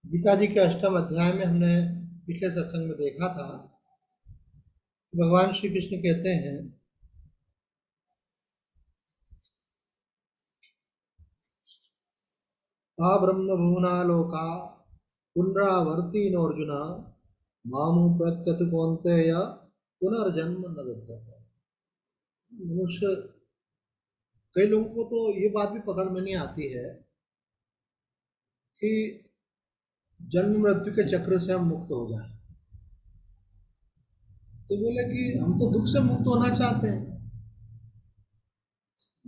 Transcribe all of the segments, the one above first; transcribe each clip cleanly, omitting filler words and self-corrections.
गीता जी के अष्टम अध्याय में हमने पिछले सत्संग में देखा था, भगवान श्री कृष्ण कहते हैं आ ब्रह्म भुवना लोका पुनरावर्ती अर्जुन मामु प्रत्यतु कौन्तेय पुनर्जन्म न विद्यते। मनुष्य, कई लोगों को तो ये बात भी पकड़ में नहीं आती है कि जन्म मृत्यु के चक्र से हम मुक्त हो जाएं। तो बोले कि हम तो दुख से मुक्त होना चाहते हैं,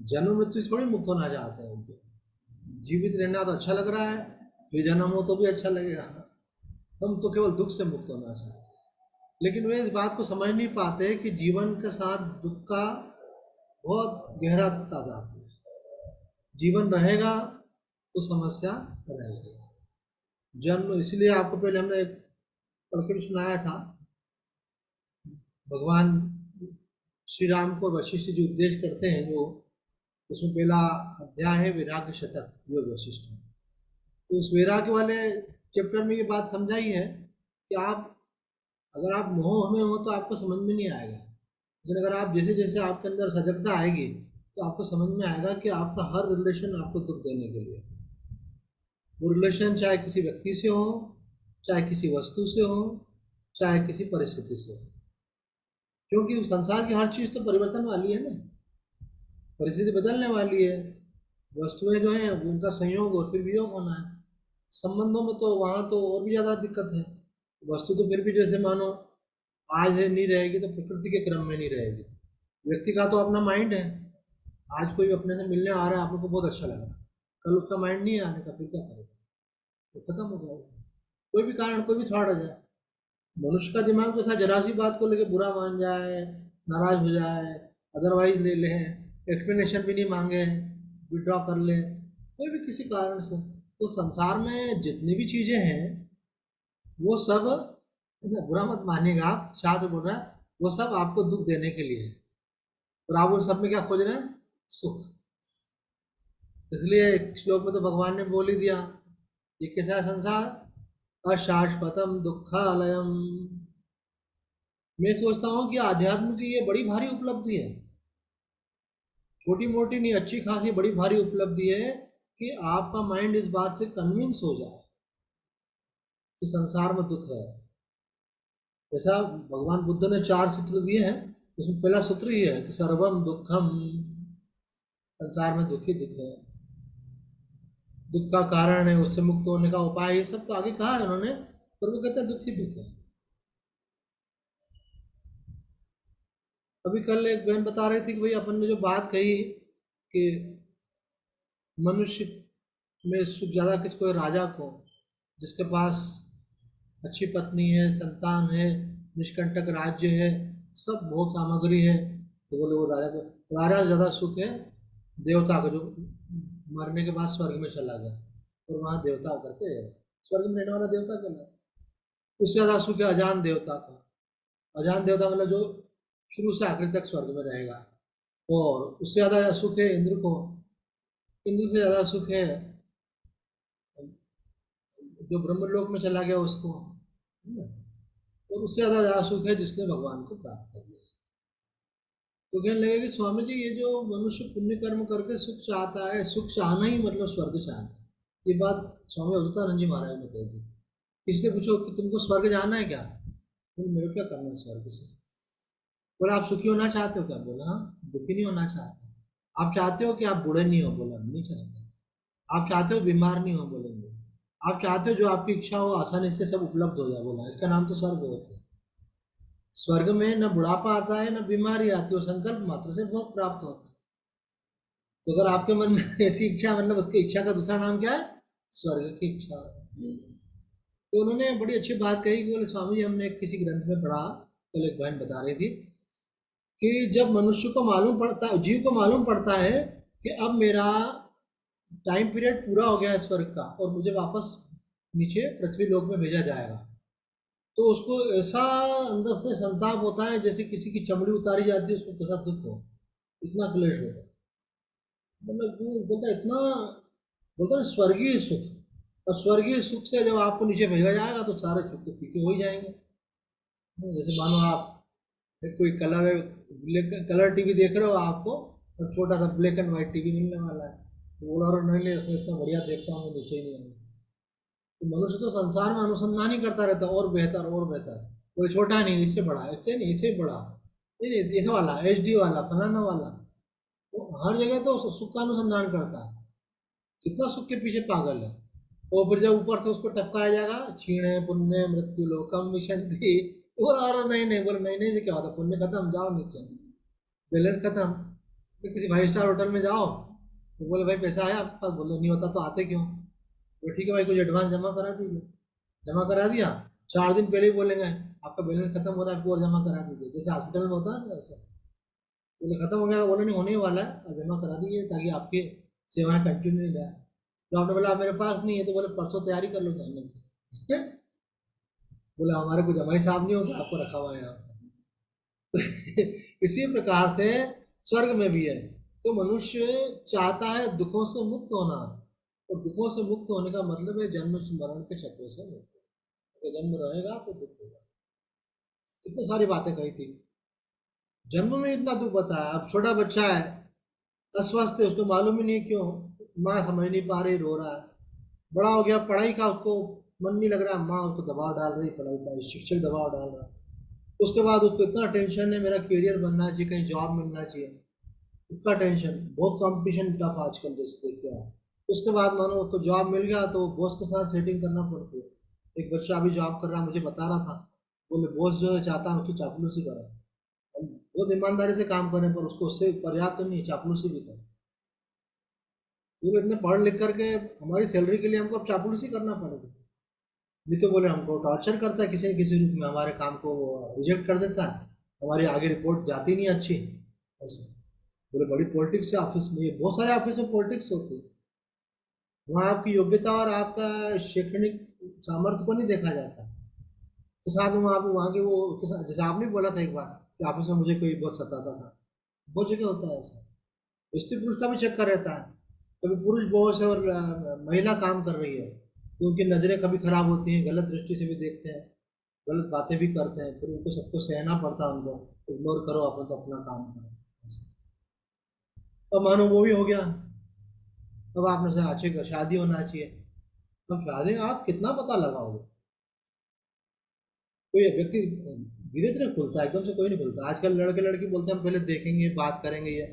जन्म मृत्यु से थोड़ी मुक्त होना चाहते हैं। उनको जीवित रहना तो अच्छा लग रहा है, फिर जन्म हो तो भी अच्छा लगेगा। हम तो केवल दुख से मुक्त होना चाहते हैं, लेकिन वे इस बात को समझ नहीं पाते कि जीवन के साथ दुख का बहुत गहरा तादात्म्य है। जीवन रहेगा तो समस्या रहेगी। जन्म, इसलिए आपको पहले हमने पढ़ के भी सुनाया था, भगवान श्री राम को वशिष्ठ जी उपदेश करते हैं, जो उसमें पहला अध्याय है वैराग्य शतक योग वशिष्ठ में। तो उस वैराग्य वाले चैप्टर में ये बात समझाई है कि आप, अगर आप मोह में हो तो आपको समझ में नहीं आएगा, लेकिन अगर आप जैसे जैसे आपके अंदर सजगता आएगी तो आपको समझ में आएगा कि आपका हर रिलेशन आपको दुख देने के लिए, वो रिलेशन चाहे किसी व्यक्ति से हो, चाहे किसी वस्तु से हो, चाहे किसी परिस्थिति से हो, क्योंकि संसार की हर चीज़ तो परिवर्तन वाली है ना, परिस्थिति बदलने वाली है। वस्तुएं जो हैं उनका संयोग और फिर वियोग होना है। संबंधों में तो वहाँ तो और भी ज़्यादा दिक्कत है। वस्तु तो फिर भी जैसे मानो आज है, नहीं रहेगी तो प्रकृति के क्रम में नहीं रहेगी। व्यक्ति का तो अपना माइंड है, आज कोई अपने से मिलने आ रहा है, आप लोग को बहुत अच्छा लग रहा है, कल उसका माइंड नहीं आने का, फिर क्या करेगा? तो खत्म हो जाएगा। कोई भी कारण, कोई भी थॉट आ जाए, मनुष्य का दिमाग तो ऐसा जरा सी बात को लेके बुरा मान जाए, नाराज हो जाए, अदरवाइज ले ले, एक्सप्लेनेशन भी नहीं मांगे, विड्रॉ कर ले, कोई भी किसी कारण से। तो संसार में जितनी भी चीज़ें हैं वो सब, बुरा मत मानिएगा आप, शास्त्र बोल रहा है वो सब आपको दुख देने के लिए है, और आप उन सब में क्या खोज रहे हैं? सुख। इसलिए श्लोक में तो भगवान ने बोल ही दिया, ये कैसा है संसार? अशाश्वतम दुखालयम। मैं सोचता हूँ कि आध्यात्म की ये बड़ी भारी उपलब्धि है, छोटी मोटी नहीं, अच्छी खासी बड़ी भारी उपलब्धि है कि आपका माइंड इस बात से कन्विंस हो जाए कि संसार में दुख है। जैसा भगवान बुद्ध ने 4 सूत्र दिए हैं, उसमें पहला सूत्र ही है कि सर्वम दुखम, संसार में दुख ही दुख है, दुख का कारण है, उससे मुक्त होने का उपाय, ये सब तो आगे कहा है उन्होंने, पर वो कहते हैं दुख ही दुख है। अभी कल एक बहन बता रही थी कि भाई अपन ने जो बात कही कि मनुष्य में सुख ज़्यादा किसको है? राजा को, जिसके पास अच्छी पत्नी है, संतान है, निष्कंटक राज्य है, सब भोग सामग्री है, तो बोले वो राजा को, राजा से ज़्यादा सुख है देवता को, जो मरने के बाद स्वर्ग में चला गया और वहाँ देवता होकर के रहेगा, स्वर्ग में रहने वाला देवता कहलाता है। उससे ज़्यादा सुख है अजान देवता को। अजान देवता मतलब जो शुरू से आखिर तक स्वर्ग में रहेगा। और उससे ज़्यादा सुख है इंद्र को। इंद्र से ज़्यादा सुख है जो ब्रह्मलोक में चला गया उसको, है ना? और उससे ज़्यादा सुख है जिसने भगवान को प्राप्त कर लिया। तो कहने लगे कि स्वामी जी, ये जो मनुष्य पुण्य कर्म करके सुख चाहता है, सुख चाहना ही मतलब स्वर्ग चाहना है। ये बात स्वामी अवधूतानंद जी महाराज ने कही थी। किसी से पूछो कि तुमको स्वर्ग जाना है क्या? बोले मेरे को क्या करना है स्वर्ग से? बोला आप सुखी होना चाहते हो क्या? बोला हाँ, दुखी नहीं होना चाहते। आप चाहते हो कि आप बूढ़े नहीं हो? बोला नहीं चाहते। आप चाहते हो बीमार नहीं हो? बोलेंगे। आप चाहते हो जो आपकी इच्छा हो आसानी से सब उपलब्ध हो जाए? बोला इसका नाम तो स्वर्ग होता है। स्वर्ग में न बुढ़ापा आता है न बीमारी आती है, संकल्प मात्र से भोग प्राप्त होता है। तो अगर आपके मन में ऐसी इच्छा, मतलब उसकी इच्छा का दूसरा नाम क्या है? स्वर्ग की इच्छा। तो उन्होंने बड़ी अच्छी बात कही कि बोले स्वामी जी, हमने किसी ग्रंथ में पढ़ा, कल एक बहन बता रही थी कि जब मनुष्य को मालूम पड़ता, जीव को मालूम पड़ता है कि अब मेरा टाइम पीरियड पूरा हो गया है स्वर्ग का और मुझे वापस नीचे पृथ्वी लोक में भेजा जाएगा, तो उसको ऐसा अंदर से संताप होता है जैसे किसी की चमड़ी उतारी जाती है, उसको कैसा दुख हो, इतना क्लेश होता है। मतलब वो बोलता है इतना, बोलता है स्वर्गीय सुख। और स्वर्गीय सुख से जब आपको नीचे भेजा जाएगा तो सारे सुख तो फीके हो ही जाएंगे। जैसे मानो आप कोई कलर कलर टीवी देख रहे हो आपको, और छोटा सा ब्लैक एंड व्हाइट टीवी मिलने वाला है, तो बोला और नहीं ले, उसमें इतना बढ़िया देखता हूँ, नीचे ही नहीं आऊंगा। तो मनुष्य तो संसार में अनुसंधान ही करता रहता है, और बेहतर और बेहतर। कोई छोटा नहीं, इससे बड़ा, इससे नहीं, इससे बड़ा, नहीं नहीं, ऐसा वाला HD वाला, फलाना वाला। वो हर जगह तो सुख का अनुसंधान करता है, कितना सुख के पीछे पागल है। और फिर जब ऊपर से उसको टपकाया जाएगा, क्षीणे पुण्य मृत्यु लोकम विशंति, बोला अरे नहीं नहीं, बोले नहीं नहीं, से क्या होता, पुण्य खत्म, जाओ नीचे, बैलेंस खत्म। फिर किसी 5 स्टार होटल में जाओ, तो बोले भाई पैसा है आपके पास, बोले नहीं होता तो आते क्यों? तो ठीक है भाई, कुछ एडवांस जमा करा दीजिए। जमा करा दिया, 4 दिन पहले ही बोलेंगे आपका बैलेंस खत्म हो रहा है, आपको और जमा करा दीजिए, जैसे हॉस्पिटल में होता है ना ऐसे। बोले खत्म हो गया, बोले नहीं होने ही वाला है, अब जमा करा दीजिए ताकि आपकी सेवाएं कंटिन्यू रहे। तो आपने बोला मेरे पास नहीं है, तो बोले परसों तैयारी कर लो जाने की। ठीक है, बोला हमारे को जमाई साहब नहीं होगा, आपको रखा हुआ है यहाँ। तो इसी प्रकार से स्वर्ग में भी है। तो मनुष्य चाहता है दुखों से मुक्त होना, और दुखों से मुक्त होने का मतलब है जन्म मरण के चक्रों से मुक्त। तो जन्म रहेगा तो दुख होगा। कितनी सारी बातें कही थी, जन्म में इतना दुख बताया। अब छोटा बच्चा है, अस्वस्थ है, उसको मालूम ही नहीं क्यों, माँ समझ नहीं पा रही, रो रहा है। बड़ा हो गया, पढ़ाई का उसको मन नहीं लग रहा, माँ उसको दबाव डाल रही, पढ़ाई का शिक्षक दबाव डाल रहा है। उसके बाद उसको इतना टेंशन है, मेरा करियर बनना चाहिए, कहीं जॉब मिलना चाहिए, उसका टेंशन, बहुत कंपटीशन टफ आजकल जैसे देखते हैं। उसके बाद मानो उसको जॉब मिल गया तो बॉस के साथ सेटिंग करना पड़ती है। एक बच्चा अभी जॉब कर रहा है, मुझे बता रहा था, बोले बॉस जो है चाहता है उसकी चापलूसी करे, हम बहुत ईमानदारी से काम करें, पर उसको उससे पर्याप्त तो नहीं, चापलूसी भी करे। तो इतने पढ़ लिख करके हमारी सैलरी के लिए हमको अब चापलूसी करना पड़ेगा। नहीं तो बोले हमको टॉर्चर करता है किसी न किसी रूप में, हमारे काम को रिजेक्ट कर देता है, हमारी आगे रिपोर्ट जाती नहीं अच्छी, ऐसे। बोले बड़ी पॉलिटिक्स है ऑफिस में, ये बहुत सारे ऑफिस में पॉलिटिक्स होती है। वहाँ आपकी योग्यता और आपका शैक्षणिक सामर्थ्य को नहीं देखा जाता। तो साथ में आप वहाँ के वो जैसे आपने बोला था एक बार कि ऑफिस में मुझे कोई बहुत सताता था, बहुत जगह होता है ऐसा। स्त्री पुरुष का भी चक्कर रहता है, कभी पुरुष बॉस है और महिला काम कर रही है, तो उनकी नज़रें कभी खराब होती हैं, गलत दृष्टि से भी देखते हैं, गलत बातें भी करते हैं, फिर उनको सबको सहना पड़ता है, उनको इग्नोर करो, अपन तो अपना काम करो। अब मानो वो भी हो गया, अब आपने से अच्छे का शादी होना चाहिए। अब शादी में आप कितना पता लगाओगे? कोई व्यक्ति धीरे धीरे खुलता है, एकदम से कोई नहीं खुलता। आजकल लड़के लड़की बोलते हैं हम पहले देखेंगे, बात करेंगे, ये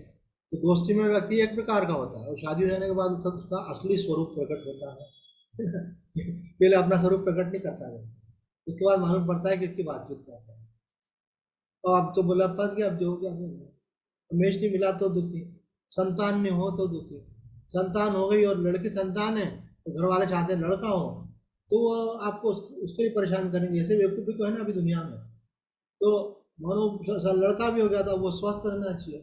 तो दोस्ती में व्यक्ति एक प्रकार का होता है, और शादी हो जाने के बाद उसका असली स्वरूप प्रकट होता है। पहले अपना स्वरूप प्रकट नहीं करता है, उसके बाद मालूम पड़ता है कि इसकी बातचीत करता है। और अब तो बोला फंस गया, अब जो हो गया सो गया। रमेश नहीं मिला तो दुखी, संतान नहीं हो तो दुखी। संतान हो गई और लड़की संतान है, तो घर वाले चाहते हैं लड़का हो, तो वो आपको उसके लिए परेशान करेंगे। ऐसे बेवकूफ़ भी तो है ना अभी दुनिया में। तो मानो लड़का भी हो गया था, वो स्वस्थ रहना चाहिए,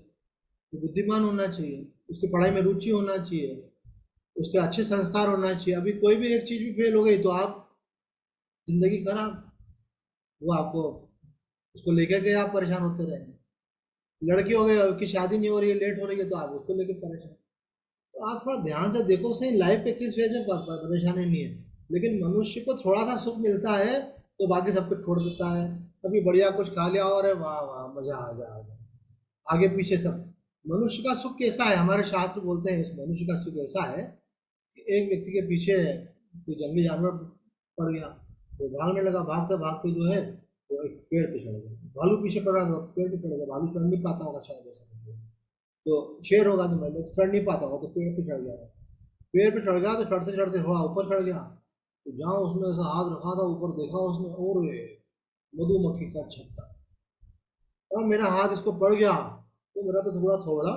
वो बुद्धिमान होना चाहिए, उसकी पढ़ाई में रुचि होना चाहिए, उसके अच्छे संस्कार होना चाहिए। अभी कोई भी एक चीज़ भी फेल हो गई तो आप जिंदगी खराब, वो आपको उसको लेकर के आप परेशान होते रहेंगे। लड़की हो गई, उसकी शादी नहीं हो रही है, लेट हो रही है, तो आप उसको लेकर परेशान। तो आप थोड़ा ध्यान से देखो सही, लाइफ के किस फेज में परेशानी नहीं है। लेकिन मनुष्य को थोड़ा सा सुख मिलता है तो बाकी सब कुछ छोड़ देता है। कभी बढ़िया कुछ खा लिया और वाह वाह मजा आ जा, आ जा, आगे पीछे सब। मनुष्य का सुख कैसा है, हमारे शास्त्र बोलते हैं इस मनुष्य का सुख ऐसा है कि एक व्यक्ति के पीछे कोई जंगली जानवर पड़ गया, तो भागने लगा, भागते भागते जो है वो एक पेड़ पे चढ़ गया। भालू पीछे पड़ रहा था, पेड़ पे चढ़ गया, भालू चढ़ नहीं पाता होगा शायद, ऐसा कुछ होगा। तो शेर होगा तो मतलब चढ़ नहीं पाता होगा, तो पेड़ पे चढ़ गया। पेड़ पे चढ़ गया तो चढ़ते चढ़ते थोड़ा ऊपर चढ़ गया, तो जहाँ उसने ऐसा हाथ रखा था ऊपर, देखा उसने, और ये मधुमक्खी का छत्ता, और मेरा हाथ इसको पड़ गया तो मेरा तो थोड़ा थोड़ा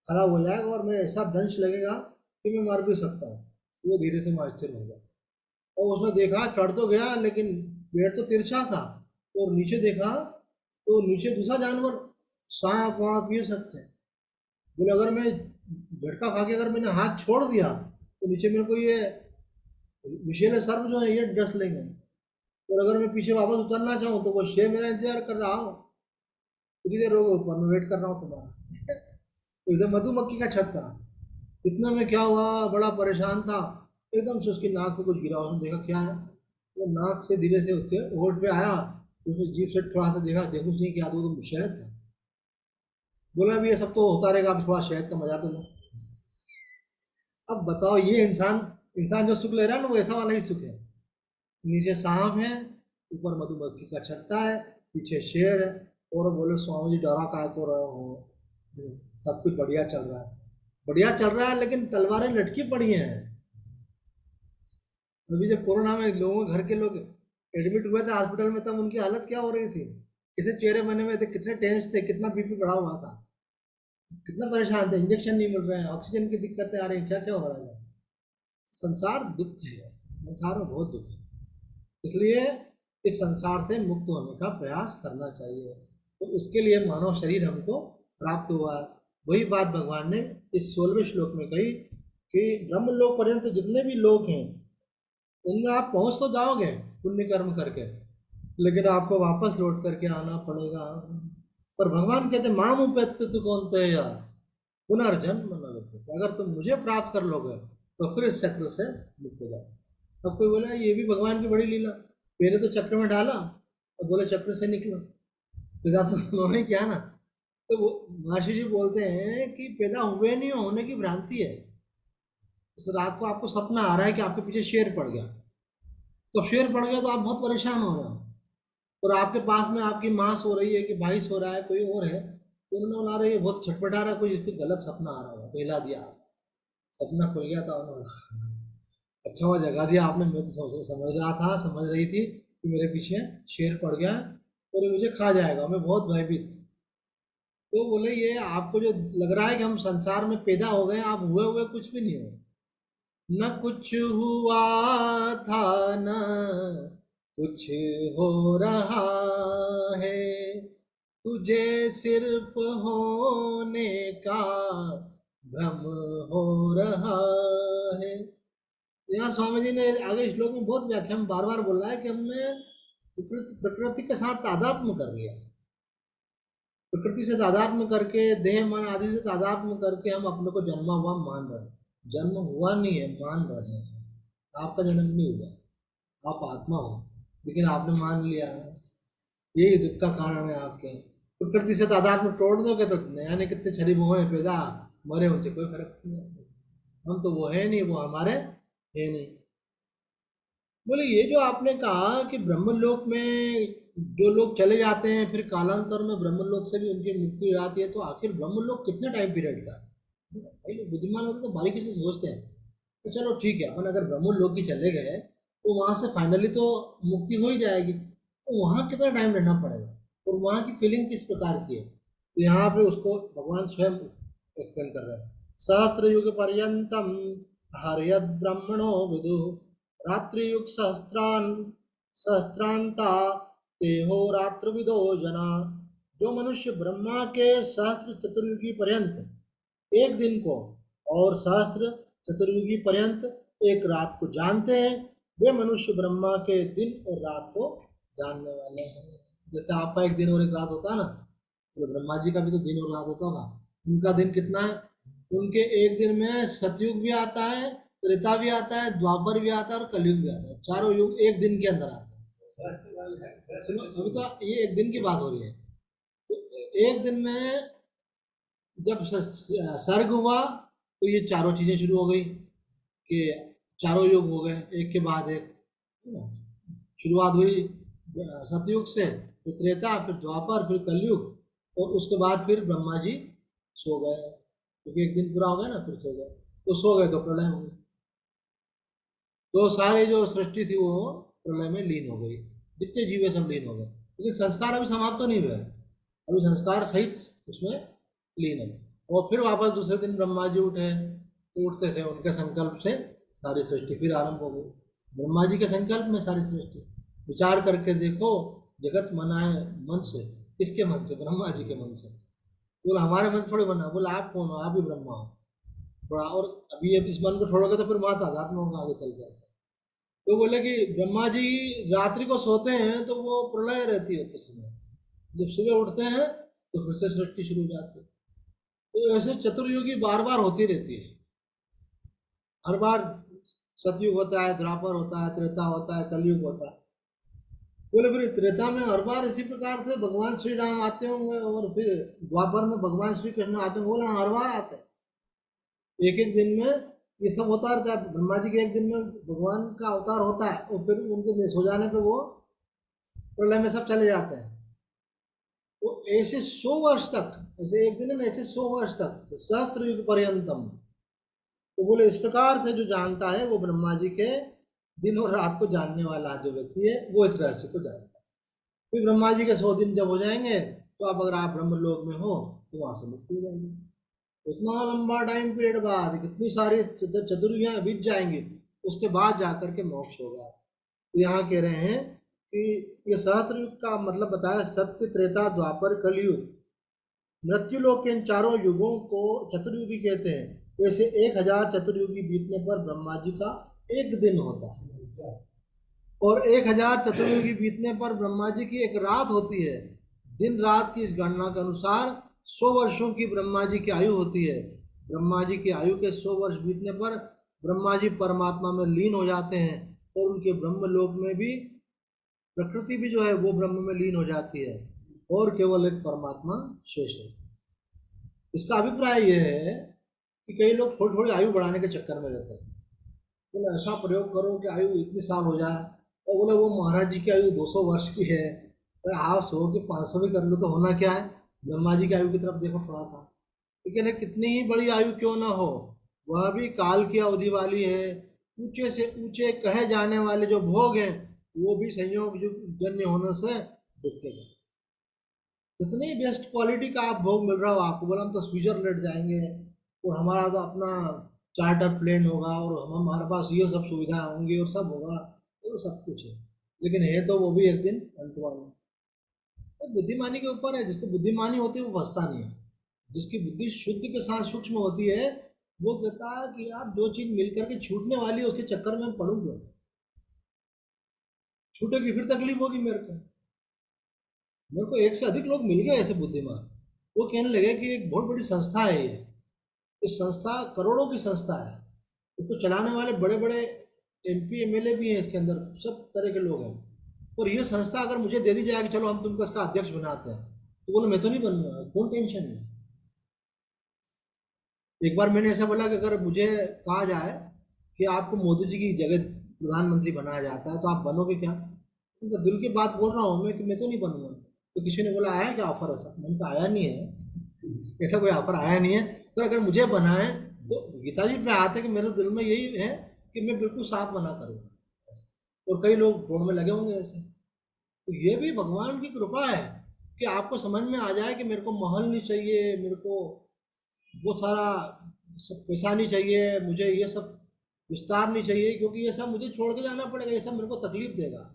खराब हो जाएगा और मैं ऐसा डंच लगेगा कि मैं मर भी सकता हूँ। तो वो धीरे से वहाँ स्थिर हो गया। और उसने देखा, चढ़ तो गया लेकिन पेड़ तो तिरछा था, और नीचे देखा तो नीचे दूसरा जानवर, सांप वाप ये सब थे। बोले अगर मैं झटका खा के अगर मैंने हाथ छोड़ दिया तो नीचे मेरे को ये विषैले सर्प जो है ये डस लेंगे, और अगर मैं पीछे वापस उतरना चाहूँ तो वो शेर मेरा इंतजार कर रहा हो, कुछ देर रोको, ऊपर मैं वेट कर रहा हूँ तुम्हारा। तो इधर मधुमक्खी का छत था। इतना में क्या हुआ, बड़ा परेशान था, एकदम से उसकी नाक पे कुछ गिरा, उसने देखा क्या है, वो नाक से धीरे से उसके होठ पे आया, उसने जीभ से थोड़ा सा देखा, देखो नहीं क्या, तो शहद था। बोला भी ये सब तो होता रहेगा, अब थोड़ा शहद का मजा तो लो। अब बताओ, ये इंसान इंसान जो सुख ले रहा है ना, वो ऐसा वाला ही सुख है। नीचे सांप है, ऊपर मधुमक्खी का छत्ता है, पीछे शेर है, और बोले स्वामी जी डरा काय को रहे हो, सब कुछ बढ़िया चल रहा है, बढ़िया चल रहा है, लेकिन तलवारें लटकी पड़ी हैं। अभी जब कोरोना में लोगों, घर के लोग एडमिट हुए थे हॉस्पिटल में, तब उनकी हालत क्या हो रही थी, कैसे चेहरे बने हुए थे, कितने टेंस थे, कितना बीपी बढ़ा हुआ था, कितना परेशान थे, इंजेक्शन नहीं मिल रहे हैं, ऑक्सीजन की दिक्कतें आ रही हैं, क्या क्या हो रहा है। संसार दुख है, संसार में बहुत दुख है। इसलिए इस संसार से मुक्त होने का प्रयास करना चाहिए, तो उसके लिए मानव शरीर हमको प्राप्त हुआ है। वही बात भगवान ने इस 16वें श्लोक में कही कि ब्रह्मलोक पर्यंत जितने भी लोग हैं, उनमें आप पहुंच तो जाओगे पुण्य कर्म करके, लेकिन आपको वापस लौट करके आना पड़ेगा। पर भगवान कहते माम उपेत्य तु कौन्तेय पुनर्जन्म न विद्यते, अगर तुम मुझे प्राप्त कर लोगे तो फिर इस चक्र से मुक्त हो जाओ। अब कोई बोला ये भी भगवान की बड़ी लीला, पहले तो चक्र में डाला और बोले चक्र से निकलो, पैदा तो उन्होंने किया ना। तो वो महर्षि जी बोलते हैं कि पैदा हुए नहीं, होने की भ्रांति है। इस रात को आपको सपना आ रहा है कि आपके पीछे शेर पड़ गया, तो शेर पड़ गया तो आप बहुत परेशान हो रहे हो, और आपके पास में आपकी माँ सो रही है कि भाई सो रहा है, कोई और है, तो उन्होंने बोला रही है बहुत छटपटा रहा है, कोई इसको गलत सपना आ रहा होगा, तो हिला दिया, सपना खुल गया था उन्होंने, अच्छा हुआ जगा दिया आपने, मैं तो समझ रहा था, समझ रही थी कि मेरे पीछे शेर पड़ गया और ये मुझे खा जाएगा, मैं बहुत भयभीत। तो बोले ये आपको जो लग रहा है कि हम संसार में पैदा हो गए, आप हुए हुए कुछ भी नहीं हो, न कुछ हुआ था, न कुछ हो रहा है, तुझे सिर्फ होने का भ्रम हो रहा है। यहाँ स्वामी जी ने आगे श्लोक में बहुत व्याख्या में बार बार बोला है कि हमने प्रकृति के साथ तादात्म्य कर लिया, प्रकृति से तादात्म्य करके, देह मन आदि से तादात्म्य करके हम अपने को जन्मा हुआ मान रहे हैं। जन्म हुआ नहीं है, मान रहे हैं। आपका जन्म नहीं हुआ, आप आत्मा हो, लेकिन आपने मान लिया है, यही दुख का कारण है आपके। प्रकृति से तादात्म्य तोड़ दोगे तो नया ने कितने शरीर हुए पैदा, मरे, उनसे कोई फर्क नहीं है। हम तो वो है नहीं, वो हमारे है नहीं। बोले ये जो आपने कहा कि ब्रह्मलोक में जो लोग चले जाते हैं, फिर कालांतर में ब्रह्मलोक से भी उनकी मृत्यु हो जाती है, तो आखिर ब्रह्मलोक कितने टाइम पीरियड का है? भाई लोग बुद्धिमान होते तो बारीकी से सोचते हैं, तो चलो ठीक है, अपन अगर ब्रह्मलोक ही चले गए तो वहां से फाइनली तो मुक्ति हो ही जाएगी, तो वहां कितना टाइम रहना पड़ेगा, और वहां की फीलिंग किस प्रकार की है, तो यहाँ पे उसको भगवान स्वयं एक्सप्लेन कर रहे हैं। सहस्त्र युग पर्यंतम हरियद ब्रह्मणो विदु रात्रियुग सहस्त्रान सहस्त्रांता तेहो रात्रविदो जना। जो मनुष्य ब्रह्मा के सहस्त्र चतुर्युगी पर्यंत एक दिन को, और सहस्त्र चतुर्युगी पर्यंत एक रात को जानते हैं, वे मनुष्य ब्रह्मा के दिन और रात को जानने वाले हैं। जैसे आपका एक दिन और एक रात होता है ना, तो ब्रह्मा जी का भी तो दिन और रात होता होगा। उनका दिन कितना है, उनके एक दिन में सतयुग भी आता है, त्रेता भी आता है, द्वापर भी आता है और कलयुग भी आता है, चारों युग एक दिन के अंदर आते हैं। सुनो, अभी तो ये एक दिन की बात हो रही है, तो एक दिन में जब सर्ग हुआ तो ये चारों चीजें शुरू हो गई कि चारों युग हो गए एक के बाद एक। शुरुआत हुई सतयुग से, फिर त्रेता, फिर द्वापर, फिर कलयुग, और उसके बाद फिर ब्रह्मा जी सो गए, क्योंकि एक दिन पूरा हो गया ना, फिर सो गए, तो सो गए तो प्रलय हो गई, तो सारी जो सृष्टि थी वो प्रलय में लीन हो गई, जितने जीवे सब लीन हो गए, लेकिन संस्कार अभी समाप्त तो नहीं हुए, अभी संस्कार सहित उसमें लीन है। और फिर वापस दूसरे दिन ब्रह्मा जी उठे, तो उठते से उनके संकल्प से सारी सृष्टि फिर आरंभ हो गई। ब्रह्मा जी के संकल्प में सारी सृष्टि, विचार करके देखो, जगत मनाए मन से, किसके मन से, ब्रह्मा जी के मन से। बोला हमारे मन से थोड़ी बना, बोला आप कौन हो, आप ही ब्रह्मा हो थोड़ा, और अभी इस मन को छोड़ोगे तो फिर वहाँ तादात्म्य होगा आगे चल जाएगा। तो बोले कि ब्रह्मा जी रात्रि को सोते हैं तो वो प्रलय रहती है उस समय, जब सुबह उठते हैं तो फिर से सृष्टि शुरू हो जाती है। तो ऐसे चतुर्युगी बार बार होती रहती है, हर बार सतयुग होता है, द्वापर होता है, त्रेता होता है, कलयुग होता है। बोले फिर त्रेता में हर बार इसी प्रकार से भगवान श्री राम आते होंगे और फिर द्वापर में भगवान श्री कृष्ण आते होंगे? बोले हर बार आते हैं, एक एक दिन में ये सब होता रहता है। ब्रह्मा जी के एक दिन में भगवान का अवतार होता है और फिर उनके सो जाने पे वो प्रलय में सब चले जाते हैं। तो ऐसे 100 वर्ष तक, ऐसे एक दिन है ना, ऐसे 100 वर्ष तक, तो सहस्त्र युग पर्यंतम। तो बोले इस प्रकार से जो जानता है वो ब्रह्मा जी के दिन और रात को जानने वाला जो व्यक्ति है वो इस रहस्य को जानता है। फिर ब्रह्मा जी के 100 दिन जब हो जाएंगे तो अब अगर आप ब्रह्मलोक में हो तो वहां से मुक्ति हो जाएगी। इतना लंबा टाइम पीरियड बाद कितनी सारी चतुर्युगियां बीत जाएंगी, उसके बाद जाकर के मोक्ष होगा। तो यहाँ कह रहे हैं कि ये सहस्त्र युग का मतलब बताया, सत्य, त्रेता, द्वापर, कलयुग। मृत्यु लोक के इन चारों युगों को चतुर्युगी कहते हैं। ऐसे 1000 चतुर्युगी बीतने पर ब्रह्मा जी का एक दिन होता है और 1000 चतुर्युगी बीतने पर ब्रह्मा जी की एक रात होती है। दिन रात की इस गणना के अनुसार 100 वर्षों की ब्रह्मा जी की आयु होती है। ब्रह्मा जी की आयु के 100 वर्ष बीतने पर ब्रह्मा जी परमात्मा में लीन हो जाते हैं और उनके ब्रह्मलोक में भी प्रकृति भी जो है वो ब्रह्म में लीन हो जाती है और केवल एक परमात्मा शेष है। इसका अभिप्राय यह है कि कई लोग थोड़ी थोड़ी आयु बढ़ाने के चक्कर में रहते हैं। बोले ऐसा प्रयोग करो कि आयु इतनी साल हो जाए, और बोले वो महाराज जी की आयु 200 वर्ष की है, अरे आप 100 की 500 भी कर लो तो होना क्या है? ब्रह्मा जी की आयु की तरफ देखो थोड़ा सा। लेकिन कितनी ही बड़ी आयु क्यों ना हो, वह भी काल की अवधि वाली है। ऊंचे से ऊंचे कहे जाने वाले जो भोग हैं वो भी संयोग जन्य होने से रुकते गए। इतनी बेस्ट क्वालिटी का आप भोग मिल रहा हो आपको, बोला हम तो स्विट्जरलैंड जाएंगे और हमारा तो अपना चार्टर प्लेन होगा और हमारे पास ये सब सुविधाएं होंगी और सब होगा, तो सब कुछ है, लेकिन है तो वो भी एक दिन अंतवान है। तो बुद्धिमानी के ऊपर है, जिसको बुद्धिमानी होती है वो फंसता नहीं है। जिसकी बुद्धि शुद्ध के साथ सूक्ष्म होती है वो कहता है कि यार जो चीज मिलकर के छूटने वाली है उसके चक्कर में पड़ूंगा, छूटेगी फिर तकलीफ होगी मेरे को एक से अधिक लोग मिल गए ऐसे बुद्धिमान। वो कहने लगे कि एक बहुत बड़ी संस्था है ये, इस संस्था करोड़ों की संस्था है, इसको चलाने वाले बड़े बड़े एमपी एमएलए भी हैं इसके अंदर, सब तरह के लोग हैं, और ये संस्था अगर मुझे दे दी जाए कि चलो हम तुमको इसका अध्यक्ष बनाते हैं, तो बोले मैं तो नहीं बनूंगा, कौन टेंशन नहीं। एक बार मैंने ऐसा बोला कि अगर मुझे कहा जाए कि आपको मोदी जी की जगह प्रधानमंत्री बनाया जाता है तो आप बनोगे क्या? उनका दिल की बात बोल रहा हूँ मैं कि मैं तो नहीं बनूंगा। तो किसी ने बोला आया क्या ऑफर? ऐसा मैंने कहा आया नहीं है, ऐसा कोई ऑफर आया नहीं है। पर अगर मुझे बनाए तो गीता जी पे आते कि मेरे दिल में यही है कि मैं बिल्कुल साफ मना करूँगा। और कई लोग बोर्ड में लगे होंगे ऐसे। तो ये भी भगवान की कृपा है कि आपको समझ में आ जाए कि मेरे को महल नहीं चाहिए, मेरे को वो सारा सब पैसा नहीं चाहिए, मुझे ये सब विस्तार नहीं चाहिए, क्योंकि ये सब मुझे छोड़ के जाना पड़ेगा, ये सब मेरे को तकलीफ देगा।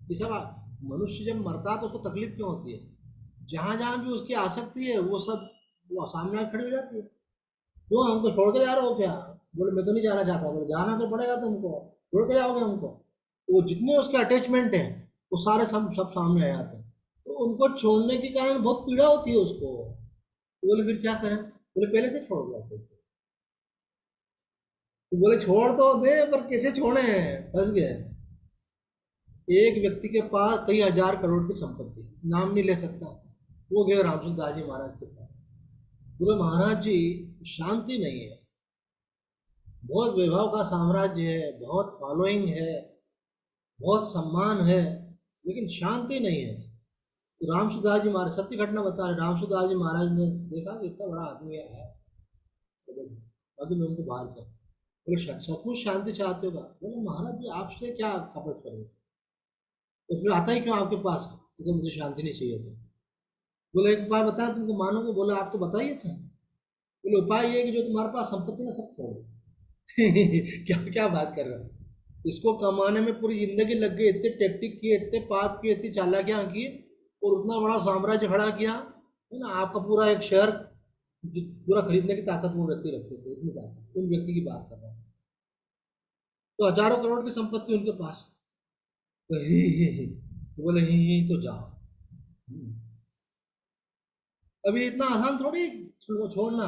ये सब मनुष्य जब मरता है तो उसको तकलीफ क्यों होती है? जहाँ जहाँ भी उसकी आसक्ति है वो सब वो सामने आके खड़ी हो जाती है। क्यों हमको छोड़ के जा रहे हो क्या? बोले मैं तो नहीं जाना चाहता। बोले जाना तो पड़ेगा तुमको, छोड़ के जाओगे हमको? तो वो जितने उसके अटैचमेंट हैं वो सारे सब सामने आ जाते हैं। तो उनको छोड़ने के कारण बहुत पीड़ा होती है उसको। तो बोले फिर क्या करें? बोले पहले से छोड़ दो। तो बोले छोड़ तो दे पर कैसे छोड़े? फंस गए। एक व्यक्ति के पास कई हजार करोड़ की संपत्ति, नाम नहीं ले सकता, वो गए रामचंद्र दास जी महाराज के पास। बोले महाराज जी शांति नहीं है, बहुत वैभव का साम्राज्य है, बहुत फॉलोइंग है, बहुत सम्मान है, लेकिन शांति नहीं है। तो रामसुदास जी महाराज सत्य घटना बता रहे, रामसुदास जी महाराज ने देखा कि इतना बड़ा आदमी है, बाकी लोगों को बाहर कर। बोले सचमुच शांति चाहते होगा? बोले महाराज जी आपसे क्या कपट करूँ, तो फिर आता ही क्यों आपके पास? क्योंकि मुझे शांति नहीं चाहिए था। बोले एक उपाय बताया तुमको मानोगे? बोले आप तो बताइए थे। बोले उपाय ये है कि जो तुम्हारे पास संपत्ति ना सब छोड़ दो। क्या क्या बात कर रहे हो? इसको कमाने में पूरी जिंदगी लग गई, इतने टेक्टिक किए, इतने पाप किए, इतनी चालाकियां की और उतना बड़ा साम्राज्य खड़ा किया, है ना? आपका पूरा एक शहर पूरा खरीदने की ताकत वो व्यक्ति रखते थे, इतनी ताकत उन व्यक्ति की बात कर रहा हूँ। तो हजारों करोड़ की संपत्ति उनके पास। तो बोले ही तो जाओ। अभी इतना आसान थोड़ी छोड़ना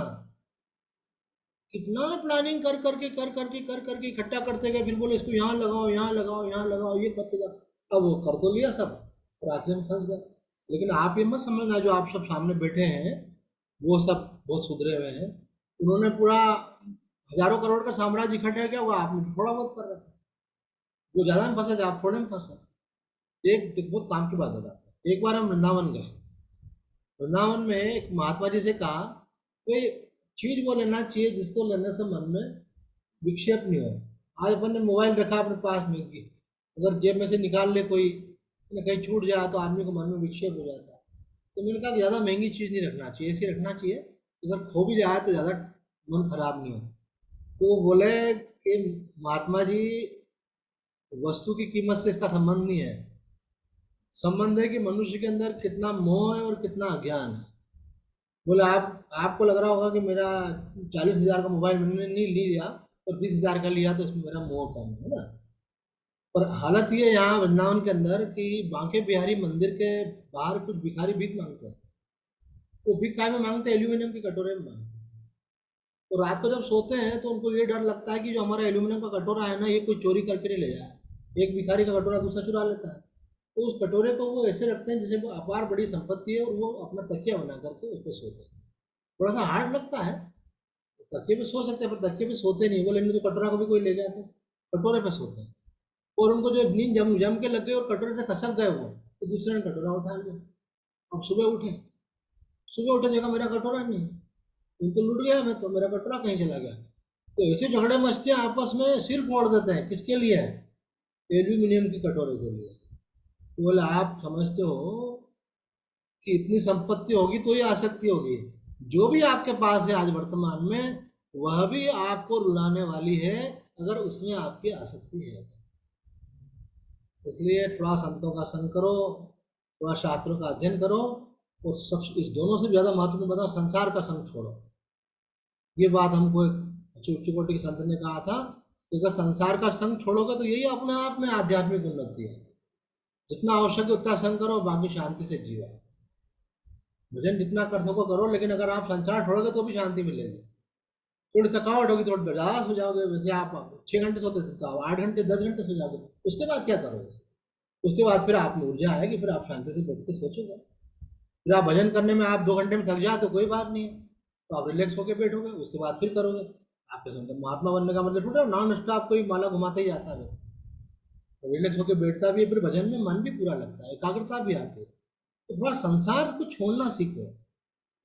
कितना प्लानिंग कर करके इकट्ठा करते गए, फिर बोले इसको यहाँ लगाओ, यहाँ लगाओ, यहाँ लगाओ, ये करते गए। अब वो कर तो लिया सब, और आखिर में फंस गए। लेकिन आप ये मत समझना जो आप सब सामने बैठे हैं वो सब बहुत सुधरे हुए हैं। उन्होंने पूरा हजारों करोड़ का साम्राज्य इकट्ठा किया होगा, आपने थोड़ा बहुत कर रहे थे। वो ज्यादा में फंसे थे, आप थोड़े में फंसे। एक बहुत काम की बात बताते हैं। एक बार हम वृंदावन गए। वृंदावन में एक महात्मा जी से कहा कोई चीज वो लेना चाहिए जिसको लेने से मन में विक्षेप नहीं हो। आज अपन ने मोबाइल रखा अपने पास में कि अगर जेब में से निकाल ले कोई, या कहीं छूट जाए तो आदमी को मन में विक्षेप हो जाता है। तो मैंने कहा कि ज़्यादा महंगी चीज़ नहीं रखना चाहिए, ऐसी रखना चाहिए अगर खो भी जाए तो ज़्यादा मन खराब नहीं हो। तो वो बोले कि महात्मा जी वस्तु की कीमत से इसका संबंध नहीं है। संबंध है कि मनुष्य के अंदर कितना मोह है और कितना अज्ञान है। बोले आपको लग रहा होगा कि मेरा 40,000 का मोबाइल मैंने नहीं लिया और 20,000 का लिया तो इसमें मेरा मोह कम है ना। पर हालत ये यहाँ वृंदावन के अंदर कि बांके बिहारी मंदिर के बाहर कुछ भिखारी भीख मांगते हैं। वो भीख काय में मांगते हैं? एल्यूमिनियम के कटोरे में मांगते हैं। तो रात को जब सोते हैं तो उनको ये डर लगता है कि जो हमारा एल्यूमिनियम का कटोरा है ना, ये कोई चोरी करके नहीं ले जाए। एक भिखारी का कटोरा दूसरा चुरा लेता है। तो उस कटोरे को वो ऐसे रखते हैं जैसे वो अपार बड़ी संपत्ति है, और वो अपना तकिया बना करके उस पर सोते हैं। थोड़ा सा हार्ड लगता है, तकिए पे सो सकते हैं पर तकिए पे सोते नहीं। बोले नहीं तो कटोरा को भी कोई ले जाए तो कटोरे पे सोते हैं। और उनको जो नींद जम जम के लग गई और कटोरे से खसक गए वो, तो दूसरे ने कटोरा उठा लिया। अब सुबह उठे देखा मेरा कटोरा नहीं है। तुम तो लुट गया, मैं तो मेरा कटोरा कहीं चला गया। तो ऐसे झगड़े मचते हैं आपस में, सिर फोड़ देते हैं। किसके लिए है? एल्यूमिनियम की कटोरे के लिए। तो बोले आप समझते हो कि इतनी संपत्ति होगी तो ही आसक्ति होगी। जो भी आपके पास है आज वर्तमान में, वह भी आपको रुलाने वाली है अगर उसमें आपकी आसक्ति है। इसलिए थोड़ा संतों का संग करो, थोड़ा शास्त्रों का अध्ययन करो, और सब इस दोनों से ज़्यादा महत्वपूर्ण बताओ, संसार का संग छोड़ो। ये बात हमको एक उच्च कोटि के संत ने कहा था कि अगर संसार का संग छोड़ोगे तो यही अपने आप में आध्यात्मिक उन्नति है। जितना आवश्यक है उतना संग करो, बाकी शांति से जियो। भजन जितना कर सको करो, लेकिन अगर आप संसार छोड़ोगे तो भी शांति मिलेगी। थोड़ी थकावट होगी, थोड़ी बेदास हो जाओगे। वैसे आप 6 घंटे सोते थे तो आप 8 घंटे 10 घंटे सो जाओगे। उसके बाद क्या करोगे? उसके बाद फिर आप में ऊर्जा आएगी, फिर आप शांति से बैठ के सोचोगे। फिर आप भजन करने में आप 2 घंटे में थक जाए तो कोई बात नहीं है, तो आप रिलैक्स होकर बैठोगे, उसके बाद फिर करोगे। आपके समझो महात्मा बनने का मतलब थोड़ा नॉन स्टॉप कोई माला घुमाते ही जाता है। तो रिलैक्स होकर बैठता भी है, फिर भजन में मन भी पूरा लगता है, एकाग्रता भी आती है। तो थोड़ा संसार को छोड़ना सीखो।